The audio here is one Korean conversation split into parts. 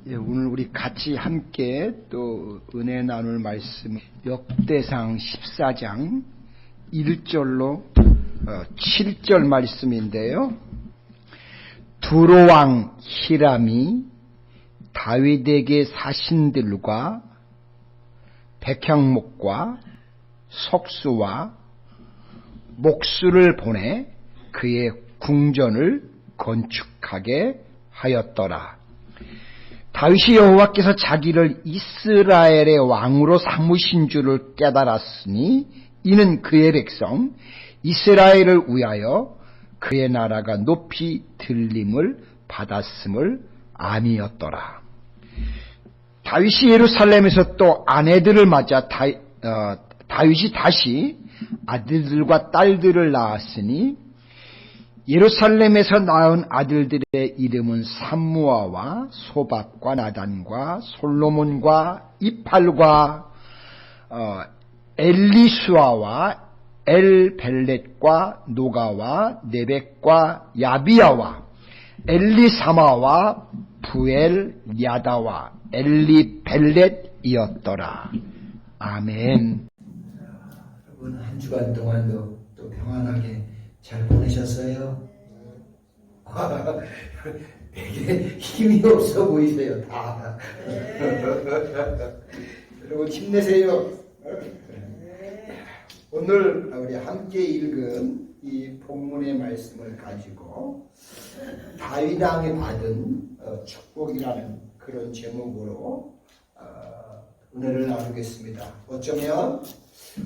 예, 오늘 우리 같이 함께 또 은혜 나눌 말씀 역대상 14장 1절로 7절 말씀인데요. 두로왕 히람이 다윗에게 사신들과 백향목과 석수와 목수를 보내 그의 궁전을 건축하게 하였더라. 다윗이 여호와께서 자기를 이스라엘의 왕으로 삼으신 줄을 깨달았으니 이는 그의 백성 이스라엘을 위하여 그의 나라가 높이 들림을 받았음을 암이었더라. 다윗이 예루살렘에서 또 아내들을 맞아 다윗이 다시 아들들과 딸들을 낳았으니 예루살렘에서 낳은 아들들의 이름은 삼무아와 소박과 나단과 솔로몬과 이팔과 엘리수아와 엘벨렛과 노가와 네벡과 야비야와 엘리사마와 부엘야다와 엘리벨렛이었더라. 아멘. 여러분 한 주간 동안도 또 평안하게 잘 보내셨어요? 되게 힘이 없어 보이세요, 다. 여러분 힘내세요. 오늘 우리 함께 읽은 이 본문의 말씀을 가지고 다윗 왕이 받은 축복이라는 그런 제목으로 은혜를 나누겠습니다. 어쩌면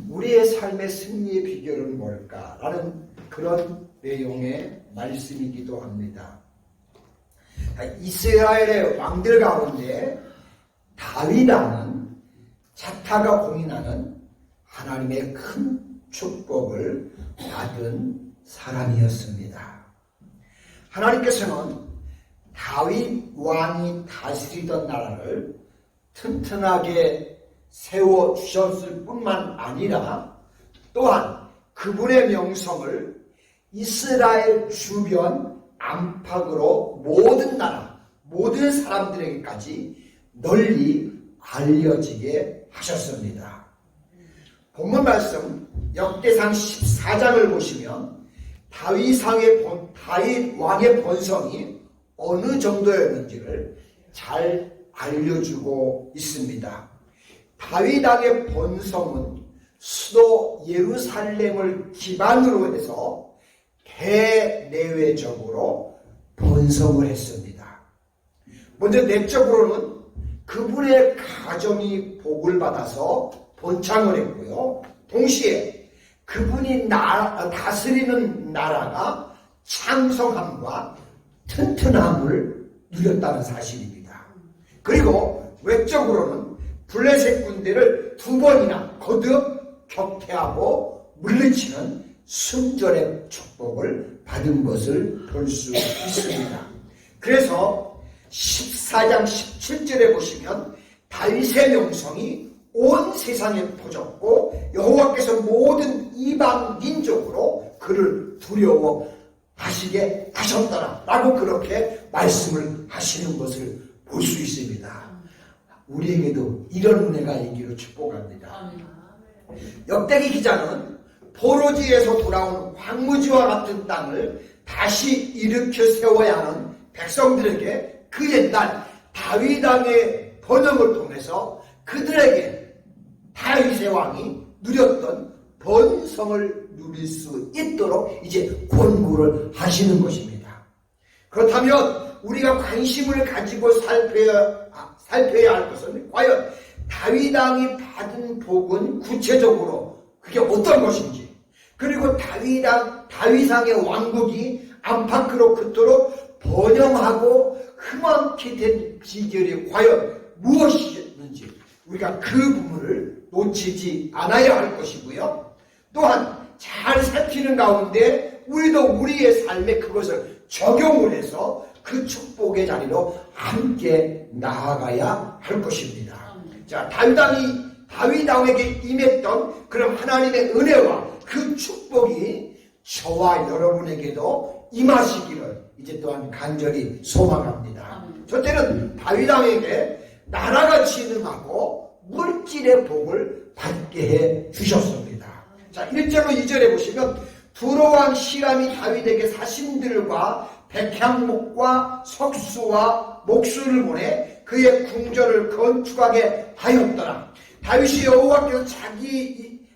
우리의 삶의 승리의 비결은 뭘까라는 그런 내용의 말씀이기도 합니다. 이스라엘의 왕들 가운데 다윗 왕은 자타가 공인하는 하나님의 큰 축복을 받은 사람이었습니다. 하나님께서는 다윗 왕이 다스리던 나라를 튼튼하게 세워주셨을 뿐만 아니라 또한 그분의 명성을 이스라엘 주변 안팎으로 모든 나라, 모든 사람들에게까지 널리 알려지게 하셨습니다. 본문 말씀 역대상 14장을 보시면 다윗 왕의 본성이 어느 정도였는지를 잘 알려주고 있습니다. 다윗 왕의 본성은 수도 예루살렘을 기반으로 해서 대내외적으로 번성을 했습니다. 먼저 내적으로는 그분의 가정이 복을 받아서 번창을 했고요. 동시에 그분이 다스리는 나라가 창성함과 튼튼함을 누렸다는 사실입니다. 그리고 외적으로는 블레셋 군대를 2번이나 거듭 격퇴하고 물리치는 순전의 축복을 받은 것을 볼 수 있습니다. 그래서 14장 17절에 보시면 다윗의 명성이 온 세상에 퍼졌고 여호와께서 모든 이방 민족으로 그를 두려워하시게 하셨더라 라고 그렇게 말씀을 하시는 것을 볼 수 있습니다. 우리에게도 이런 은혜가 있기를 축복합니다. 역대기 기자는 포로지에서 돌아온 황무지와 같은 땅을 다시 일으켜 세워야 하는 백성들에게 그 옛날 다윗 왕의 번영을 통해서 그들에게 다윗의 왕이 누렸던 번성을 누릴 수 있도록 이제 권고를 하시는 것입니다. 그렇다면 우리가 관심을 가지고 살펴야 할 것은 과연 다윗 왕이 받은 복은 구체적으로 그게 어떤 것인지, 그리고 다윗 왕의 왕국이 안팎으로 그토록 번영하고 흠없게 된 비결이 과연 무엇이었는지 우리가 그 부분을 놓치지 않아야 할 것이고요. 또한 잘 살피는 가운데 우리도 우리의 삶에 그것을 적용을 해서 그 축복의 자리로 함께 나아가야 할 것입니다. 자, 다윗 왕에게 임했던 그런 하나님의 은혜와 그 축복이 저와 여러분에게도 임하시기를 이제 또한 간절히 소망합니다. 첫째는 다윗 왕에게 나라가 진흥하고 물질의 복을 받게 해 주셨습니다. 자, 1절로 2절에 보시면 두로왕 시람이 다윗에게 사신들과 백향목과 석수와 목수를 보내 그의 궁전을 건축하게 하였더라. 다윗이 여호와께서 자기를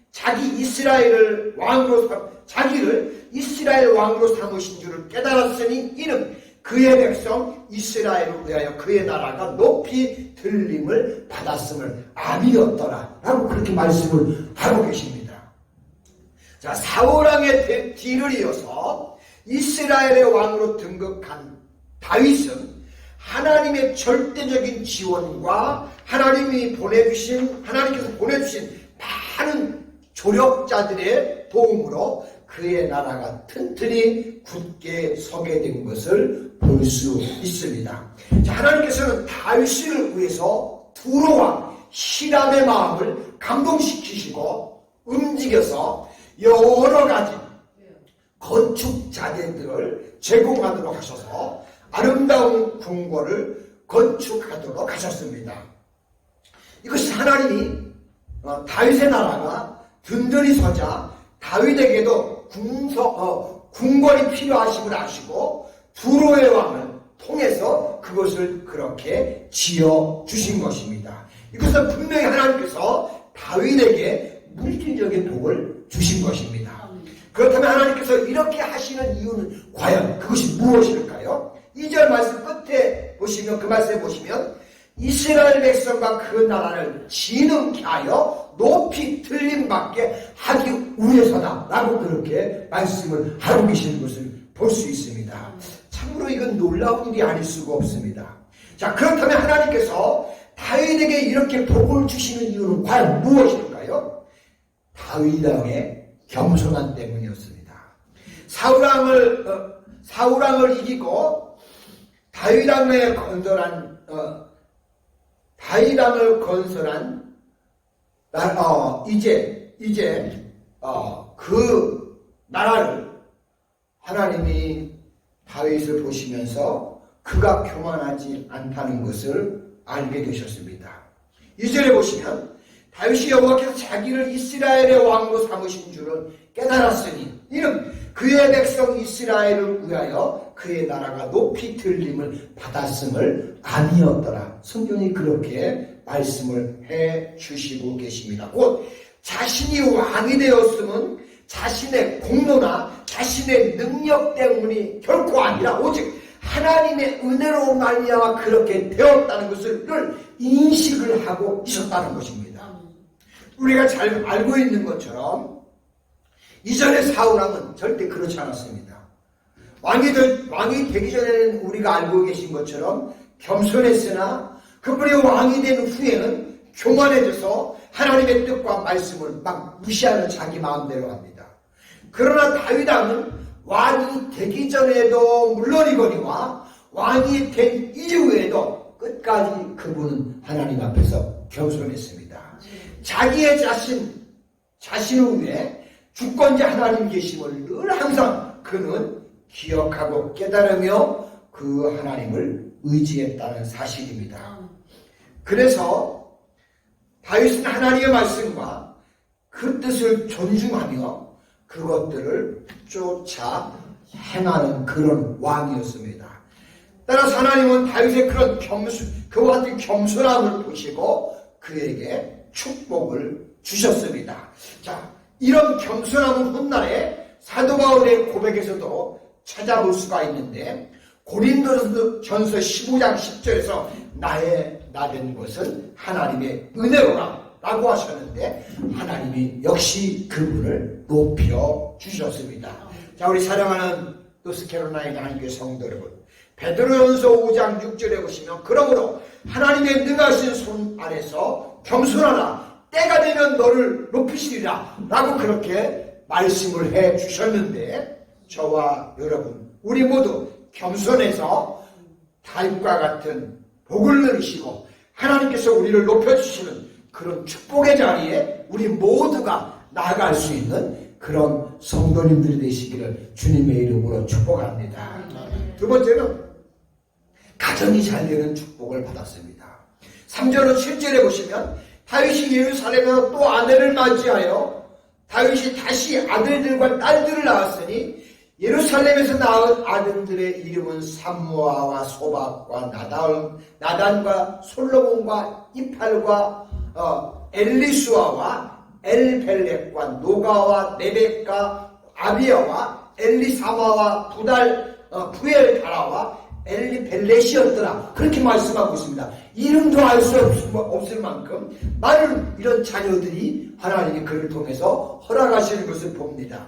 이스라엘 왕으로 삼으신 줄을 깨달았으니 이는 그의 백성 이스라엘을 위하여 그의 나라가 높이 들림을 받았음을 암이었더라 라고 그렇게 말씀을 하고 계십니다. 자, 사울왕의 뒤를 이어서 이스라엘의 왕으로 등극한 다윗은 하나님의 절대적인 지원과 하나님께서 보내주신 많은 조력자들의 도움으로 그의 나라가 튼튼히 굳게 서게 된 것을 볼 수 있습니다. 자, 하나님께서는 다윗을 위해서 두로왕 히람의 마음을 감동시키시고 움직여서 여러 가지 건축 자재들을 제공하도록 하셔서 아름다운 궁궐을 건축하도록 하셨습니다. 이것이 하나님이 다윗의 나라가 든든히 서자 다윗에게도 궁궐이 필요하심을 아시고 두로의 왕을 통해서 그것을 그렇게 지어주신 것입니다. 이것은 분명히 하나님께서 다윗에게 물질적인 복을 주신 것입니다. 그렇다면 하나님께서 이렇게 하시는 이유는 과연 그것이 무엇일까요? 2절 말씀 끝에 보시면, 그 말씀에 보시면 이스라엘 백성과 그 나라를 진흥케 하여 높이 들림받게 하기 위해서다 라고 그렇게 말씀을 하고 계시는 것을 볼 수 있습니다. 참으로 이건 놀라운 일이 아닐 수가 없습니다. 자, 그렇다면 하나님께서 다윗에게 이렇게 복을 주시는 이유는 과연 무엇일까요? 다윗 왕의 겸손함 때문이었습니다. 사울왕을 이기고 다윗 왕을 건설한 그 나라를 하나님이 다윗을 보시면서 그가 교만하지 않다는 것을 알게 되셨습니다. 2절에 보시면 다윗이 여호와께서 자기를 이스라엘의 왕으로 삼으신 줄을 깨달았으니 이는 그의 백성 이스라엘을 위하여 그의 나라가 높이 들림을 받았음을 아니었더라. 성경이 그렇게 말씀을 해 주시고 계십니다. 곧 자신이 왕이 되었음은 자신의 공로나 자신의 능력 때문이 결코 아니라 오직 하나님의 은혜로 말미암아 그렇게 되었다는 것을 늘 인식을 하고 있었다는 것입니다. 우리가 잘 알고 있는 것처럼 이전의 사울왕은 절대 그렇지 않았습니다. 왕이 되기 전에는 우리가 알고 계신 것처럼 겸손했으나 그분이 왕이 된 후에는 교만해져서 하나님의 뜻과 말씀을 막 무시하는 자기 마음대로 합니다. 그러나 다윗 왕은 왕이 되기 전에도 물론이거니와 왕이 된 이후에도 끝까지 그분은 하나님 앞에서 겸손했습니다. 자기의 자신을 위해 주권자 하나님 계심을 늘 항상 그는 기억하고 깨달으며 그 하나님을 의지했다는 사실입니다. 그래서 다윗은 하나님의 말씀과 그 뜻을 존중하며 그것들을 쫓아 행하는 그런 왕이었습니다. 따라서 하나님은 다윗의 그와 같은 겸손함을 보시고 그에게 축복을 주셨습니다. 자, 이런 겸손함은 훗날에 사도 바울의 고백에서도 찾아볼 수가 있는데 고린도전서 15장 10절에서 나된 것은 하나님의 은혜로라 라고 하셨는데 하나님이 역시 그분을 높여 주셨습니다. 자, 우리 사랑하는 노스캐롤라이나 하나님의 성도 여러분, 베드로전서 5장 6절에 보시면 그러므로 하나님의 능하신 손 아래서 겸손하라 때가 되면 너를 높이시리라 라고 그렇게 말씀을 해 주셨는데 저와 여러분 우리 모두 겸손해서 다윗과 같은 복을 누리시고 하나님께서 우리를 높여주시는 그런 축복의 자리에 우리 모두가 나아갈 수 있는 그런 성도님들이 되시기를 주님의 이름으로 축복합니다. 두 번째는 가정이 잘 되는 축복을 받았습니다. 3절로 7절에 보시면 다윗이 예루살렘에서 또 아내를 맞이하여 다윗이 다시 아들들과 딸들을 낳았으니 예루살렘에서 낳은 아들들의 이름은 삼무아와 소박과 나단과 솔로몬과 이팔과 엘리수아와 엘벨렉과 노가와 레벡과 아비야와 엘리사마와 부엘가라와 엘리벨렛이었더라. 그렇게 말씀하고 있습니다. 이름도 알 수 없을 만큼 많은 이런 자녀들이 하나님이 그를 통해서 허락하시는 것을 봅니다.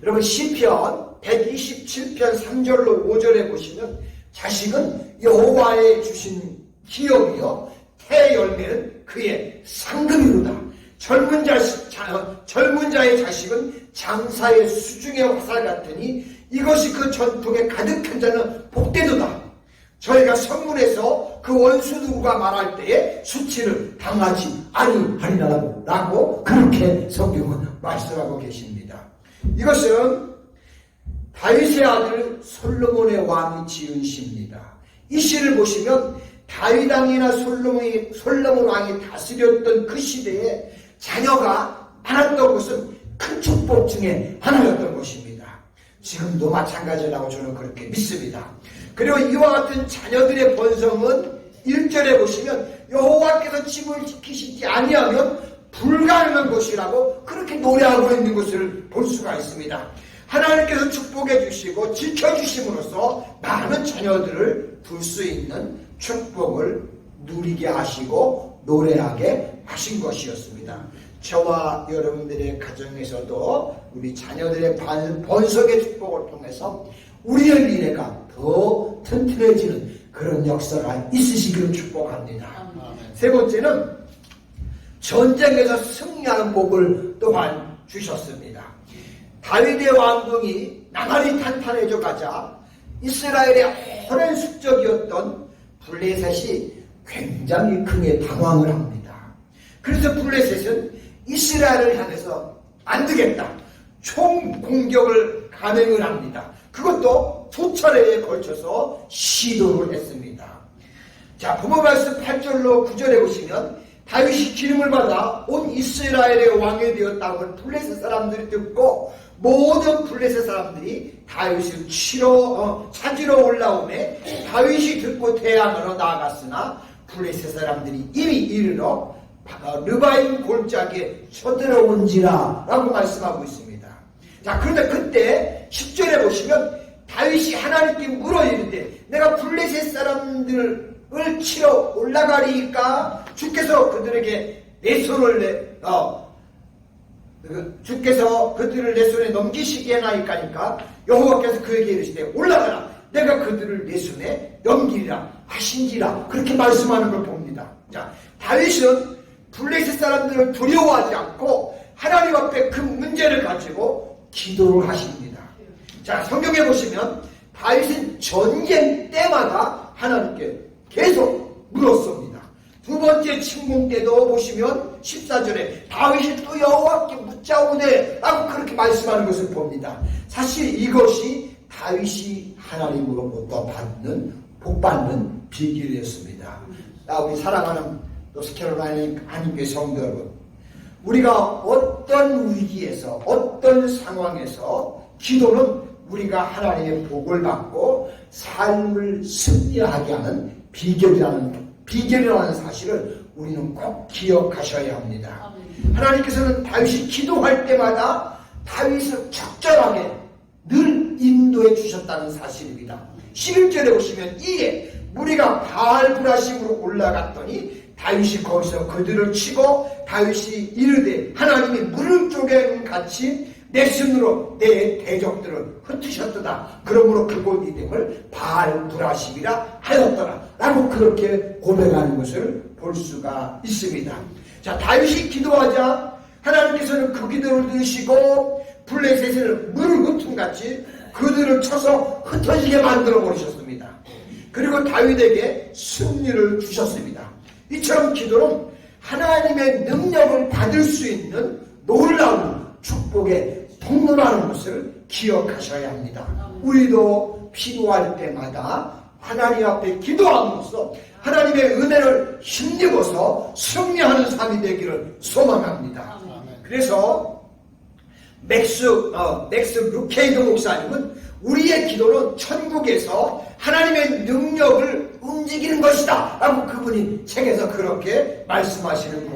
여러분 시편 127편 3절로 5절에 보시면 자식은 여호와의 주신 기업이요 태열매는 그의 상급이로다. 젊은 자의 자식은 장사의 수중의 화살 같으니 이것이 그 전통에 가득한 자는 복되도다. 저희가 성문에서 그 원수 누구가 말할 때에 수치를 당하지 아니하리라고 그렇게 성경은 말씀하고 계십니다. 이것은 다윗의 아들 솔로몬의 왕이 지은 시입니다. 이 시를 보시면 다윗 왕이나 솔로몬 왕이 다스렸던 그 시대에 자녀가 많았던 것은 큰 축복 중에 하나였던 것입니다. 지금도 마찬가지라고 저는 그렇게 믿습니다. 그리고 이와 같은 자녀들의 번성은 1절에 보시면 여호와께서 집을 지키시지 아니하면 불가능한 것이라고 그렇게 노래하고 있는 것을 볼 수가 있습니다. 하나님께서 축복해 주시고 지켜주심으로써 많은 자녀들을 둘 수 있는 축복을 누리게 하시고 노래하게 하신 것이었습니다. 저와 여러분들의 가정에서도 우리 자녀들의 번성의 축복을 통해서 우리의 미래가 더 튼튼해지는 그런 역사가 있으시기를 축복합니다. 세 번째는 전쟁에서 승리하는 복을 또한 주셨습니다. 다윗의 왕궁이 나날이 탄탄해져 가자 이스라엘의 오랜 숙적이었던 블레셋이 굉장히 크게 당황을 합니다. 그래서 블레셋은 이스라엘을 향해서 안 되겠다. 총 공격을 감행을 합니다. 그것도 2차례에 걸쳐서 시도를 했습니다. 자, 본문 말씀 8절로 9절에 보시면 다윗이 기름을 받아 온 이스라엘의 왕이 되었다고 블레셋 사람들이 듣고 모든 블레셋 사람들이 다윗을 찾으러 올라오매 다윗이 듣고 대항하러 나아갔으나 블레셋 사람들이 이미 이르러 르바임 골짜기에 쳐들어온지라 라고 말씀하고 있습니다. 자, 그런데 그때 10절에 보시면 다윗이 하나님께 물어 이르되 내가 블레셋 사람들을 치러 올라가리까 주께서 그들에게 내 손을 주께서 그들을 내 손에 넘기시게 하나이까니까 여호와께서 그에게 이르시되 올라가라 내가 그들을 내 손에 넘기리라 하신지라 그렇게 말씀하는 걸 봅니다. 자, 다윗은 블레셋 사람들을 두려워하지 않고 하나님 앞에 그 문제를 가지고 기도를 하십니다. 자, 성경에 보시면 다윗은 전쟁 때마다 하나님께 계속 물었습니다. 두 번째 침공 때도 보시면 14절에 다윗이 또 여호와께 묻자오되 라고 그렇게 말씀하는 것을 봅니다. 사실 이것이 다윗이 하나님으로부터 복받는 비결이었습니다. 우리 사랑하는 노스캐롤라이나 한인교회 성도 여러분, 우리가 어떤 위기에서 어떤 상황에서 기도는 우리가 하나님의 복을 받고 삶을 승리하게 하는 비결이라는 사실을 우리는 꼭 기억하셔야 합니다. 하나님께서는 다윗이 기도할 때마다 다윗을 적절하게 늘 인도해 주셨다는 사실입니다. 11절에 보시면 이에 무리가 바알브라심으로 올라갔더니 다윗이 거기서 그들을 치고 다윗이 이르되 하나님이 물을 쪼갠 같이 내 손으로 내 대적들을 흩으셨도다. 그러므로 그곳 이름을 바알브라심이라 하였더라 라고 그렇게 고백하는 것을 볼 수가 있습니다. 자, 다윗이 기도하자 하나님께서는 그 기도를 들으시고 블레셋을 물을 흩음같이 그들을 쳐서 흩어지게 만들어 버리셨습니다. 그리고 다윗에게 승리를 주셨습니다. 이처럼 기도는 하나님의 능력을 받을 수 있는 놀라운 축복의 통로라는 것을 기억하셔야 합니다. 우리도 필요할 때마다 하나님 앞에 기도함으로써 하나님의 은혜를 힘입어서 승리하는 삶이 되기를 소망합니다. 그래서 맥스 루케이드 목사님은 우리의 기도는 천국에서 하나님의 능력을 움직이는 것이다 라고 그분이 책에서 그렇게 말씀하시는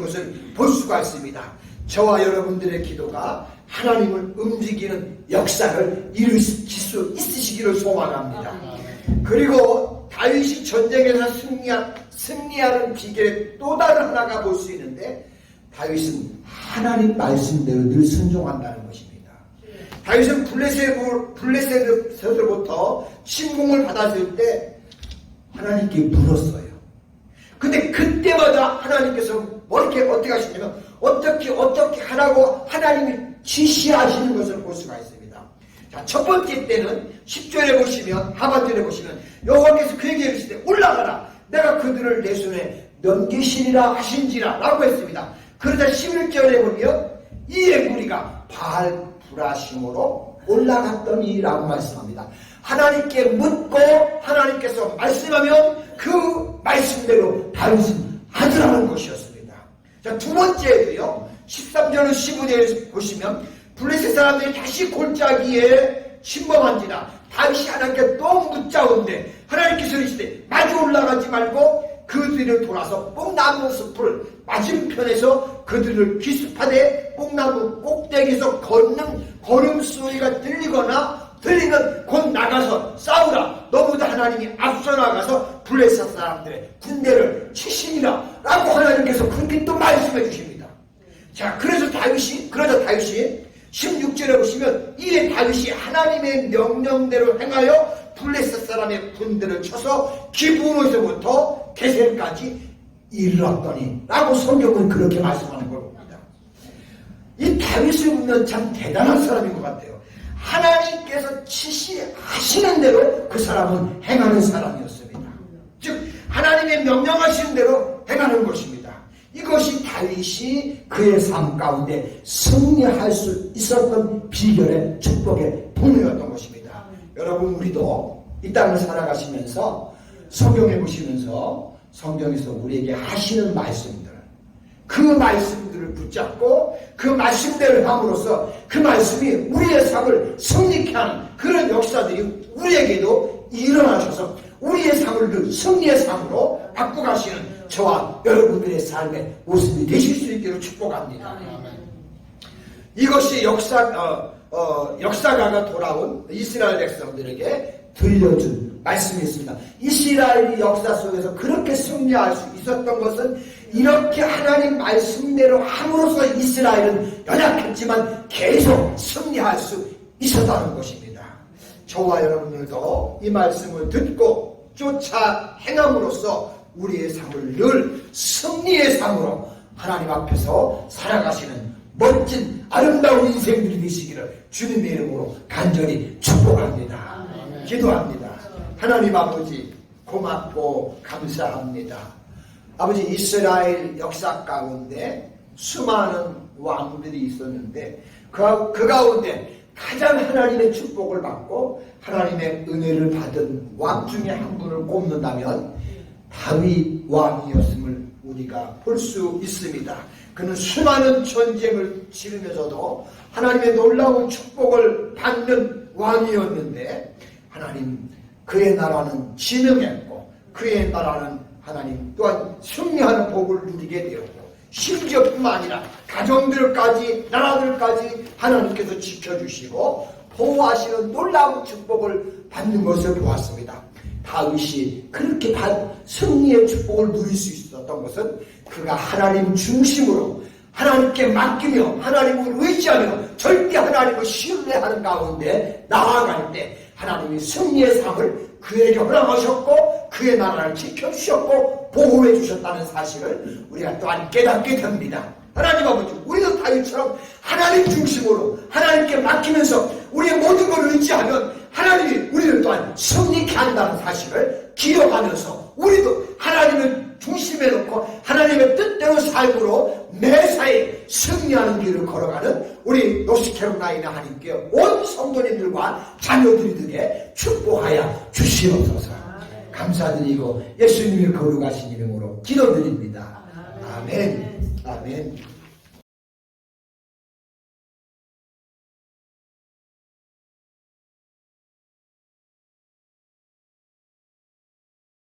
것을 볼 수가 있습니다. 저와 여러분들의 기도가 하나님을 움직이는 역사를 이루실 수 있으시기를 소망합니다. 그리고 다윗이 전쟁에서 승리하는 비결의 또 다른 하나가 볼 수 있는데, 다윗은 하나님 말씀대로 늘 순종한다는 것입니다. 다윗은 블레셋으로부터 침공을 받았을 때 하나님께 물었어요. 근데 그때마다 하나님께서 어떻게 하시냐면 어떻게 하라고 하나님이 지시하시는 것을 볼 수가 있습니다. 자, 첫 번째 때는 10절에 보시면, 하반절에 보시면 여호와께서 그에게 이르시되 올라가라, 내가 그들을 내 손에 넘기시리라 하신지라 라고 했습니다. 그러자 11절에 보면 이에 무리가 바알 브라심으로 올라갔더니 라고 말씀합니다. 하나님께 묻고 하나님께서 말씀하면 그 말씀대로 다윗은 하더라는 것이었습니다. 자, 두 번째도요, 13절로 15절에 보시면 블레셋 사람들이 다시 골짜기에 침범한지라 다윗이 하나님께 또 묻자온데 하나님께서 이르시되 마주 올라가지 말고 그들을 돌아서 뽕나무 숲을 맞은편에서 그들을 기습하되 뽕나무 꼭대기에서 걷는 걸음소리가 들리면 곧 나가서 싸우라. 너무도 하나님이 앞서 나가서 블레셋 사람들의 군대를 치시니라 라고 하나님께서 그렇게 또 말씀해 주십니다. 자, 그러자 다윗이 16절에 보시면 이에 다윗이 하나님의 명령대로 행하여 블레셋 사람의 군대를 쳐서 기브론에서부터 게셀까지 이르렀더니 라고 성경은 그렇게 말씀하는 걸 봅니다. 이 다윗을 보면 참 대단한 사람인 것 같아요. 하나님께서 지시하시는 대로 그 사람은 행하는 사람이었습니다. 즉 하나님의 명령하시는 대로 행하는 것입니다. 이것이 다윗이 그의 삶 가운데 승리할 수 있었던 비결의 축복의 본능이었던 것입니다. 여러분, 우리도 이 땅을 살아가시면서 성경에 보시면서 성경에서 우리에게 하시는 말씀들, 그 말씀들을 붙잡고 그 말씀대로 함으로써 그 말씀이 우리의 삶을 승리케 하는 그런 역사들이 우리에게도 일어나셔서 우리의 삶을 늘 승리의 삶으로 바꿔가시는 저와 여러분들의 삶의 모습이 되실 수 있기를 축복합니다. 이것이 역사가가 돌아온 이스라엘 백성들에게 들려준 말씀이었습니다. 이스라엘이 역사 속에서 그렇게 승리할 수 있었던 것은 이렇게 하나님 말씀대로 함으로써 이스라엘은 연약했지만 계속 승리할 수 있었다는 것입니다. 저와 여러분들도 이 말씀을 듣고 쫓아 행함으로써 우리의 삶을 늘 승리의 삶으로 하나님 앞에서 살아가시는 멋진 아름다운 인생들이 되시기를 주님의 이름으로 간절히 축복합니다. 기도합니다. 하나님 아버지, 고맙고 감사합니다. 아버지, 이스라엘 역사 가운데 수많은 왕들이 있었는데 그 가운데 가장 하나님의 축복을 받고 하나님의 은혜를 받은 왕 중에 한 분을 꼽는다면 다윗 왕이었음을 우리가 볼 수 있습니다. 그는 수많은 전쟁을 치르면서도 하나님의 놀라운 축복을 받는 왕이었는데 하나님, 그의 나라는 진흥했고 그의 나라는 하나님 또한 승리하는 복을 누리게 되었고 심지어 뿐만 아니라 가정들까지 나라들까지 하나님께서 지켜주시고 보호하시는 놀라운 축복을 받는 것을 보았습니다. 다윗이 그렇게 승리의 축복을 누릴 수 있었던 것은 그가 하나님 중심으로 하나님께 맡기며 하나님을 의지하며 절대 하나님을 신뢰하는 가운데 나아갈 때 하나님이 승리의 삶을 그에게 허락하셨고 그의 나라를 지켜주셨고 보호해 주셨다는 사실을 우리가 또한 깨닫게 됩니다. 하나님 아버지, 우리도 다윗처럼 하나님 중심으로 하나님께 맡기면서 우리의 모든 걸 의지하면 하나님이 우리를 또한 승리케 한다는 사실을 기억하면서 우리도 하나님을 중심에 놓고 하나님의 뜻대로 삶으로 매사에 승리하는 길을 걸어가는 우리 노스캐롤라이나 하나님께 온 성도님들과 자녀들이 되게 축복하여 주시옵소서. 감사드리고 예수님의 거룩하신 이름으로 기도드립니다. 아멘. 아멘.